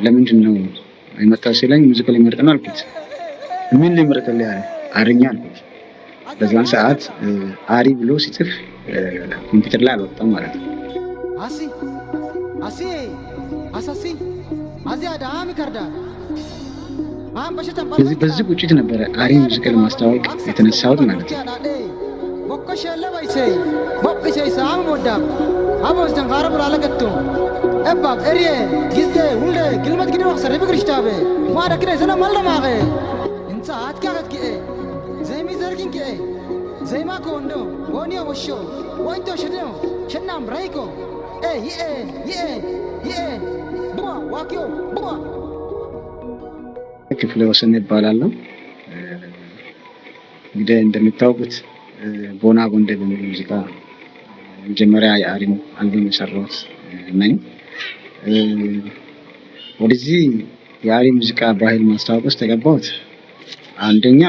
ለምንድን ነው የመጣው ሲለኝ ሙዚቃ ሊመርጥ ነው አልኩት። ምን ሊመርጥልህ አለ። አርኛ አልኩት። በዛን ሰዓት አሪ ብሎ ሲጽፍ ኮምፒውተር ላይ አልወጣም ማለት ነው። አሲ አሲ አሳሲ አዚያ ዳም ይከርዳ በዚህ ቁጭት ነበረ አሪ ሙዚቃ ለማስተዋወቅ የተነሳሁት ማለት ነው። ቦከሸለ ባይሴ ቦክሴ ሳም ወዳ አቦስ ደንጋራ ብላለከቱ እባብ እሪየ ጊዜ ሁሌ ግልመት ግደ ወሰረ ብግርሽታበ ማረክነ ዘና ማለማገ እንሳ አትካከት ኪኤ ዘይሚ ዘርጊን ኪኤ ዘይማ ኮንዶ ወኒዮ ወሾ ወንቶ ሸደው ሸናም ራይኮ ይኤ ቡዋ ዋኪዮ ቡዋ ክፍለ ወሰን ይባላለሁ። እንግዲህ እንደምታውቁት ቦና ጎንደ በሚል ሙዚቃ መጀመሪያ የአሪን አልበም የሰራሁት ነኝ። ወደዚህ የአሪ ሙዚቃ ባህል ማስተዋወቅ ውስጥ የገባሁት አንደኛ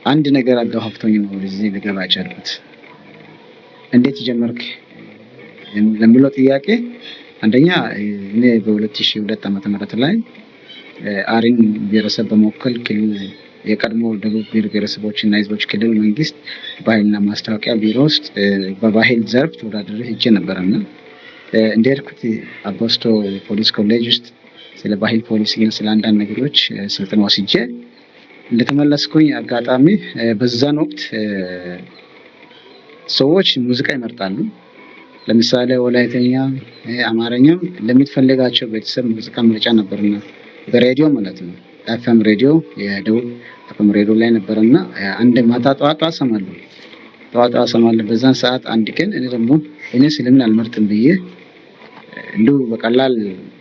አንድ ነገር አጋፋፍቶኝ ነው ወደዚህ ልገባ የቻልኩት። እንዴት ጀመርክ ለሚለው ጥያቄ አንደኛ እኔ በ2002 ዓ.ም ላይ አሪን ብሔረሰብ በመወከል ክልል የቀድሞ ደቡብ ብሔር ብሔረሰቦችና ሕዝቦች ክልል መንግስት ባህልና ማስታወቂያ ቢሮ ውስጥ በባህል ዘርፍ ተወዳድሬ ሄጄ ነበርና እንደሄድኩት አቦስቶ ፖሊስ ኮሌጅ ውስጥ ስለ ባህል ፖሊሲ ስለ አንዳንድ ነገሮች ስልጠና ወስጄ እንደተመለስኩኝ አጋጣሚ በዛን ወቅት ሰዎች ሙዚቃ ይመርጣሉ። ለምሳሌ ወላይተኛ፣ አማርኛም ለሚፈልጋቸው ቤተሰብ ሙዚቃ ምርጫ ነበርና በሬዲዮ ማለት ነው ኤፍኤም ሬዲዮ የደቡብ ኤፍኤም ሬዲዮ ላይ ነበርና አንድ ማታ ጠዋት ሰማለሁ። በዛን ሰዓት አንድ ቀን እኔ ስለምን አልመርጥም ብዬ እንዲሁ በቀላል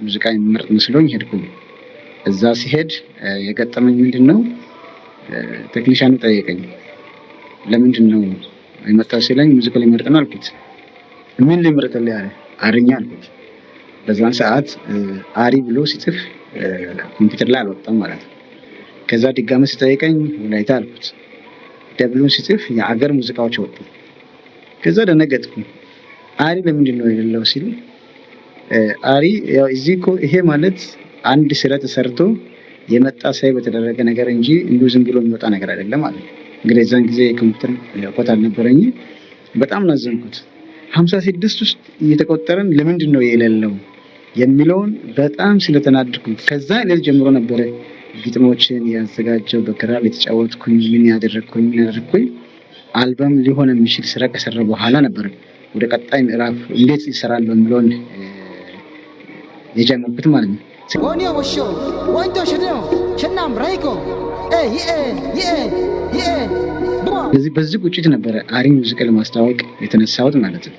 ሙዚቃ የሚመርጥ መስሎኝ ሄድኩኝ። እዛ ሲሄድ የገጠመኝ ምንድነው ቴክኒሻኑ ጠየቀኝ። ለምንድን ነው የመጣው ሲለኝ ሙዚቃ ሊመርጥ ነው አልኩት። ምን ሊመርጥልህ አለ። አርኛ አልኩት። በዛን ሰዓት አሪ ብሎ ሲጽፍ ኮምፒውተር ላይ አልወጣም ማለት ነው። ከዛ ድጋሚ ሲጠይቀኝ ወላይታ አልኩት። ደብሉን ሲጽፍ የአገር ሙዚቃዎች ወጡ። ከዛ ደነገጥኩ። አሪ ለምንድን ነው የሌለው ሲል አሪ ያው እዚህ እኮ ይሄ ማለት አንድ ስራ ተሰርቶ የመጣ ሳይ በተደረገ ነገር እንጂ እንዲሁ ዝም ብሎ የሚወጣ ነገር አይደለም ማለት ነው። እንግዲህ እዛን ጊዜ ኮምፒውተር እውቀት አልነበረኝም። በጣም ናዘንኩት። 56 ውስጥ እየተቆጠረን ለምንድን ነው የሌለው የሚለውን በጣም ስለተናደድኩ ከዛ ዕለት ጀምሮ ነበረ ግጥሞችን ያዘጋጀው በክራር የተጫወትኩኝ ምን ያደረኩኝ አልበም ሊሆን የሚችል ስራ ከሰራ በኋላ ነበር ወደ ቀጣይ ምዕራፍ እንዴት ይሰራል የሚለውን የጀመርኩት ማለት ነው። ወኒዮ ወሾ ወንቶ ሸደው ሸናም ራይኮ በዚህ ቁጭት ነበረ አሪ ሙዚቃ ለማስተዋወቅ የተነሳሁት ማለት ነው።